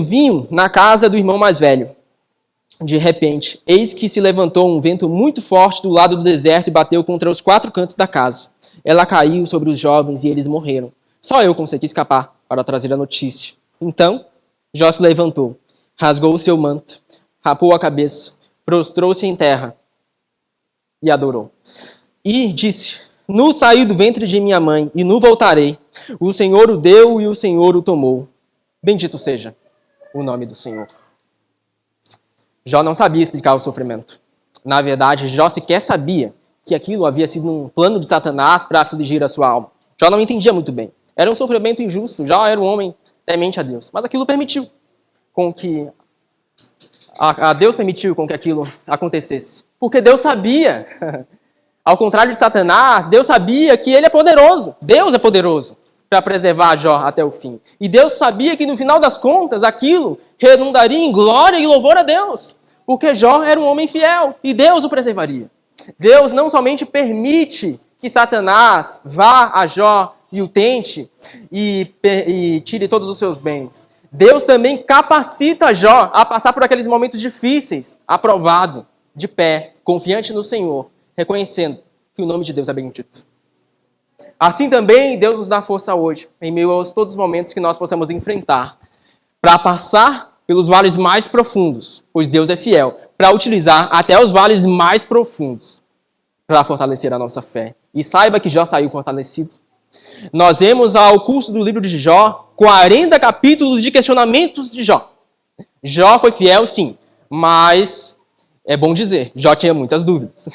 vinho na casa do irmão mais velho. De repente, eis que se levantou um vento muito forte do lado do deserto e bateu contra os 4 cantos da casa. Ela caiu sobre os jovens e eles morreram. Só eu consegui escapar para trazer a notícia. Então, Jó se levantou, rasgou o seu manto, rapou a cabeça, prostrou-se em terra e adorou. E disse, nu saí do ventre de minha mãe e nu voltarei. O Senhor o deu e o Senhor o tomou. Bendito seja o nome do Senhor. Jó não sabia explicar o sofrimento. Na verdade, Jó sequer sabia que aquilo havia sido um plano de Satanás para afligir a sua alma. Jó não entendia muito bem. Era um sofrimento injusto. Jó era um homem temente a Deus. Mas aquilo permitiu com que... Deus permitiu com que aquilo acontecesse. Porque Deus sabia, ao contrário de Satanás, Deus sabia que ele é poderoso. Deus é poderoso para preservar Jó até o fim. E Deus sabia que no final das contas aquilo redundaria em glória e louvor a Deus. Porque Jó era um homem fiel e Deus o preservaria. Deus não somente permite que Satanás vá a Jó e o tente e tire todos os seus bens. Deus também capacita Jó a passar por aqueles momentos difíceis, aprovado, de pé, confiante no Senhor, reconhecendo que o nome de Deus é bendito. Assim também Deus nos dá força hoje, em meio a todos os momentos que nós possamos enfrentar, para passar pelos vales mais profundos, pois Deus é fiel, para utilizar até os vales mais profundos, para fortalecer a nossa fé. E saiba que Jó saiu fortalecido. Nós vemos ao curso do livro de Jó 40 capítulos de questionamentos de Jó. Jó foi fiel, sim, mas é bom dizer, Jó tinha muitas dúvidas.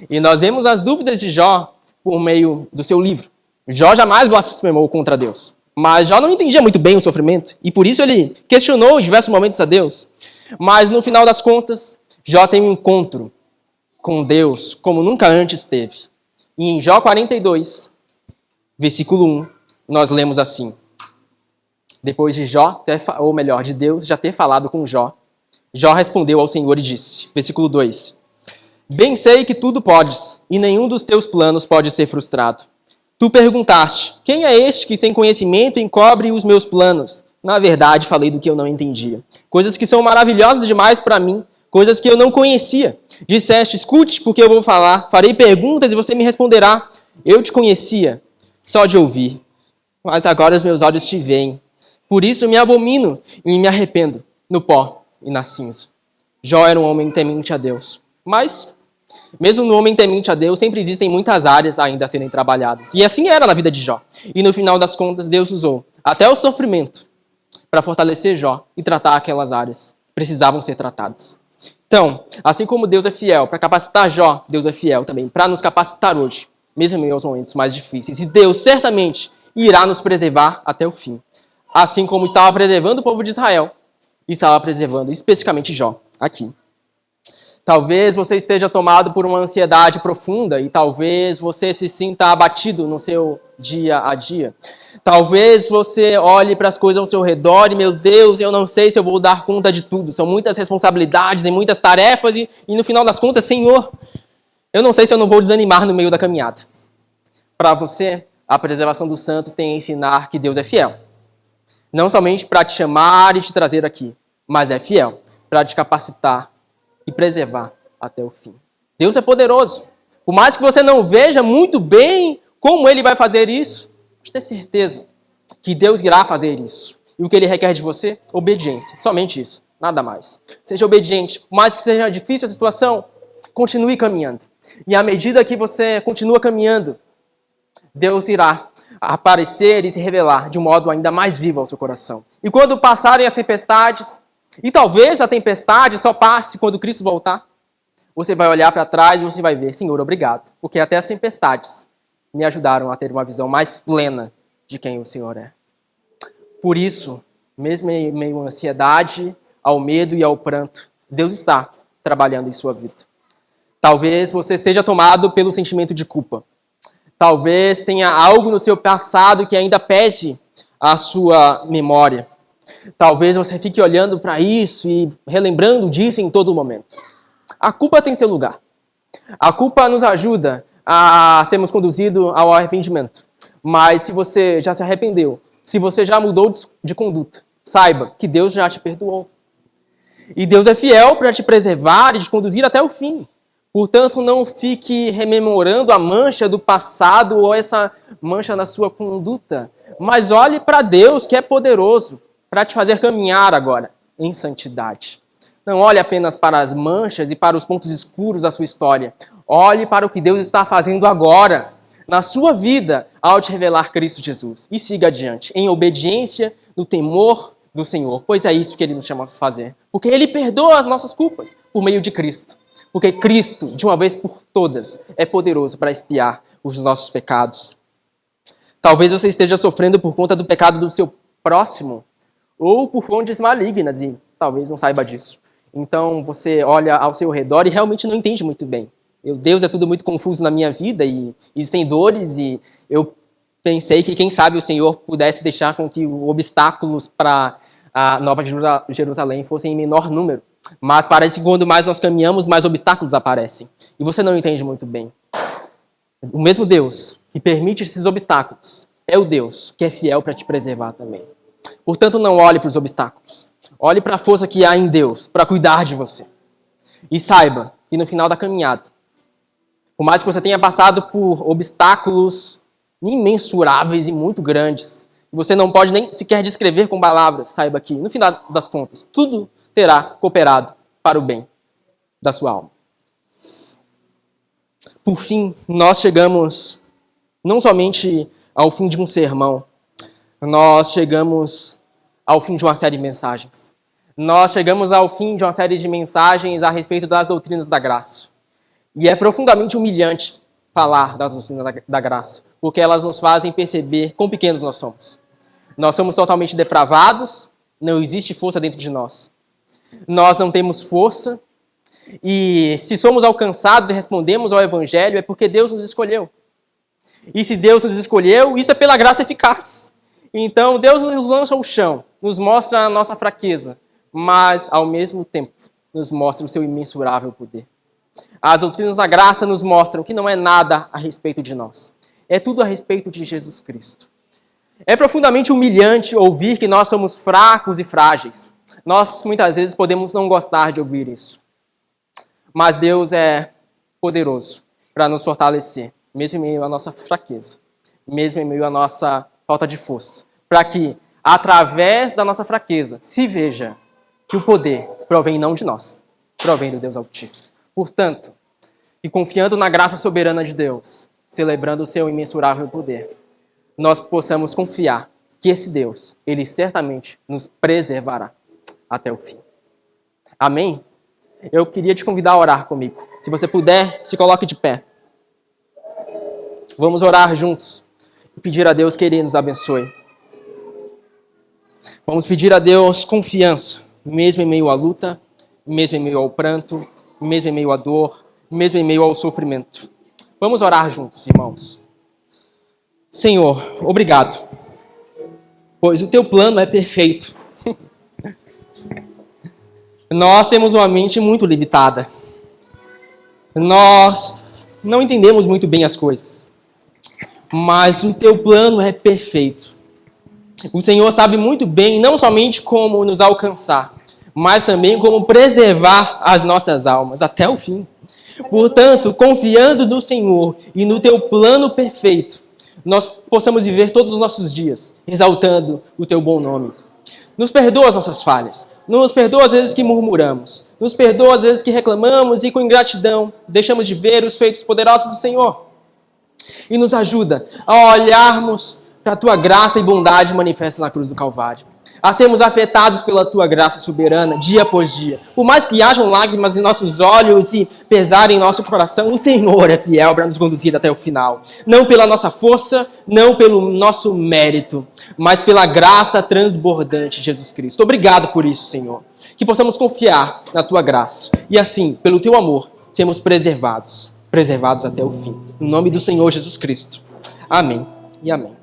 E nós vemos as dúvidas de Jó por meio do seu livro. Jó jamais blasfemou contra Deus, mas Jó não entendia muito bem o sofrimento e por isso ele questionou em diversos momentos a Deus. Mas no final das contas, Jó tem um encontro com Deus como nunca antes teve. E em Jó 42, versículo 1, nós lemos assim. Depois de Jó, ou melhor, de Deus já ter falado com Jó, Jó respondeu ao Senhor e disse, versículo 2, bem sei que tudo podes, e nenhum dos teus planos pode ser frustrado. Tu perguntaste, quem é este que sem conhecimento encobre os meus planos? Na verdade, falei do que eu não entendia. Coisas que são maravilhosas demais para mim, coisas que eu não conhecia. Disseste, escute, porque eu vou falar, farei perguntas e você me responderá. Eu te conhecia, só de ouvir, mas agora os meus olhos te veem. Por isso me abomino e me arrependo no pó e na cinza. Jó era um homem temente a Deus, mas mesmo no homem temente a Deus, sempre existem muitas áreas ainda a serem trabalhadas. E assim era na vida de Jó. E no final das contas, Deus usou até o sofrimento para fortalecer Jó e tratar aquelas áreas que precisavam ser tratadas. Então, assim como Deus é fiel para capacitar Jó, Deus é fiel também para nos capacitar hoje, mesmo em meio aos momentos mais difíceis. E Deus certamente irá nos preservar até o fim. Assim como estava preservando o povo de Israel, estava preservando especificamente Jó aqui. Talvez você esteja tomado por uma ansiedade profunda e talvez você se sinta abatido no seu dia a dia. Talvez você olhe para as coisas ao seu redor e, meu Deus, eu não sei se eu vou dar conta de tudo. São muitas responsabilidades e muitas tarefas e no final das contas, Senhor, eu não sei se eu não vou desanimar no meio da caminhada. Para você, a preservação dos santos tem a ensinar que Deus é fiel. Não somente para te chamar e te trazer aqui, mas é fiel para te capacitar e preservar até o fim. Deus é poderoso. Por mais que você não veja muito bem como Ele vai fazer isso, pode ter certeza que Deus irá fazer isso. E o que Ele requer de você? Obediência. Somente isso. Nada mais. Seja obediente. Por mais que seja difícil a situação, continue caminhando. E à medida que você continua caminhando, Deus irá aparecer e se revelar de um modo ainda mais vivo ao seu coração. E quando passarem as tempestades, e talvez a tempestade só passe quando Cristo voltar, você vai olhar para trás e você vai ver, Senhor, obrigado, porque até as tempestades me ajudaram a ter uma visão mais plena de quem o Senhor é. Por isso, mesmo em meio à ansiedade, ao medo e ao pranto, Deus está trabalhando em sua vida. Talvez você seja tomado pelo sentimento de culpa. Talvez tenha algo no seu passado que ainda pese a sua memória. Talvez você fique olhando para isso e relembrando disso em todo momento. A culpa tem seu lugar. A culpa nos ajuda a sermos conduzidos ao arrependimento. Mas se você já se arrependeu, se você já mudou de conduta, saiba que Deus já te perdoou. E Deus é fiel para te preservar e te conduzir até o fim. Portanto, não fique rememorando a mancha do passado ou essa mancha na sua conduta. Mas olhe para Deus, que é poderoso, para te fazer caminhar agora em santidade. Não olhe apenas para as manchas e para os pontos escuros da sua história. Olhe para o que Deus está fazendo agora, na sua vida, ao te revelar Cristo Jesus. E siga adiante, em obediência, no temor do Senhor. Pois é isso que Ele nos chama a fazer. Porque Ele perdoa as nossas culpas por meio de Cristo. Porque Cristo, de uma vez por todas, é poderoso para expiar os nossos pecados. Talvez você esteja sofrendo por conta do pecado do seu próximo, ou por fontes malignas, e talvez não saiba disso. Então você olha ao seu redor e realmente não entende muito bem. Meu Deus, é tudo muito confuso na minha vida, e existem dores, e eu pensei que, quem sabe, o Senhor pudesse deixar com que obstáculos para a Nova Jerusalém fossem em menor número. Mas parece que quando mais nós caminhamos, mais obstáculos aparecem. E você não entende muito bem. O mesmo Deus que permite esses obstáculos é o Deus que é fiel para te preservar também. Portanto, não olhe para os obstáculos. Olhe para a força que há em Deus para cuidar de você. E saiba que no final da caminhada, por mais que você tenha passado por obstáculos imensuráveis e muito grandes, você não pode nem sequer descrever com palavras, saiba que, no final das contas, tudo terá cooperado para o bem da sua alma. Por fim, nós chegamos não somente ao fim de um sermão, nós chegamos ao fim de uma série de mensagens. Nós chegamos ao fim de uma série de mensagens a respeito das doutrinas da graça. E é profundamente humilhante falar das doutrinas da graça, porque elas nos fazem perceber quão pequenos nós somos. Nós somos totalmente depravados, não existe força dentro de nós. Nós não temos força, E se somos alcançados e respondemos ao Evangelho, é porque Deus nos escolheu. E se Deus nos escolheu, isso é pela graça eficaz. Então, Deus nos lança ao chão, nos mostra a nossa fraqueza, mas, ao mesmo tempo, nos mostra o seu imensurável poder. As doutrinas da graça nos mostram que não é nada a respeito de nós. É tudo a respeito de Jesus Cristo. É profundamente humilhante ouvir que nós somos fracos e frágeis. Nós, muitas vezes, podemos não gostar de ouvir isso. Mas Deus é poderoso para nos fortalecer, mesmo em meio à nossa fraqueza, mesmo em meio à nossa falta de força, para que, através da nossa fraqueza, se veja que o poder provém não de nós, provém do Deus Altíssimo. Portanto, e confiando na graça soberana de Deus, celebrando o seu imensurável poder, nós possamos confiar que esse Deus, Ele certamente nos preservará até o fim. Amém? Eu queria te convidar a orar comigo. Se você puder, se coloque de pé. Vamos orar juntos e pedir a Deus que Ele nos abençoe. Vamos pedir a Deus confiança, mesmo em meio à luta, mesmo em meio ao pranto, mesmo em meio à dor, mesmo em meio ao sofrimento. Vamos orar juntos, irmãos. Senhor, obrigado, pois o Teu plano é perfeito. Nós temos uma mente muito limitada. Nós não entendemos muito bem as coisas. Mas o Teu plano é perfeito. O Senhor sabe muito bem, não somente como nos alcançar, mas também como preservar as nossas almas até o fim. Portanto, confiando no Senhor e no Teu plano perfeito, nós possamos viver todos os nossos dias exaltando o Teu bom nome. Nos perdoa as nossas falhas. Nos perdoa as vezes que murmuramos. Nos perdoa as vezes que reclamamos e com ingratidão deixamos de ver os feitos poderosos do Senhor. E nos ajuda a olharmos para a Tua graça e bondade manifesta na cruz do Calvário. A sermos afetados pela Tua graça soberana dia após dia. Por mais que hajam lágrimas em nossos olhos e pesar em nosso coração, o Senhor é fiel para nos conduzir até o final. Não pela nossa força, não pelo nosso mérito, mas pela graça transbordante de Jesus Cristo. Obrigado por isso, Senhor. Que possamos confiar na Tua graça. E assim, pelo Teu amor, sermos preservados até o fim. Em nome do Senhor Jesus Cristo. Amém e amém.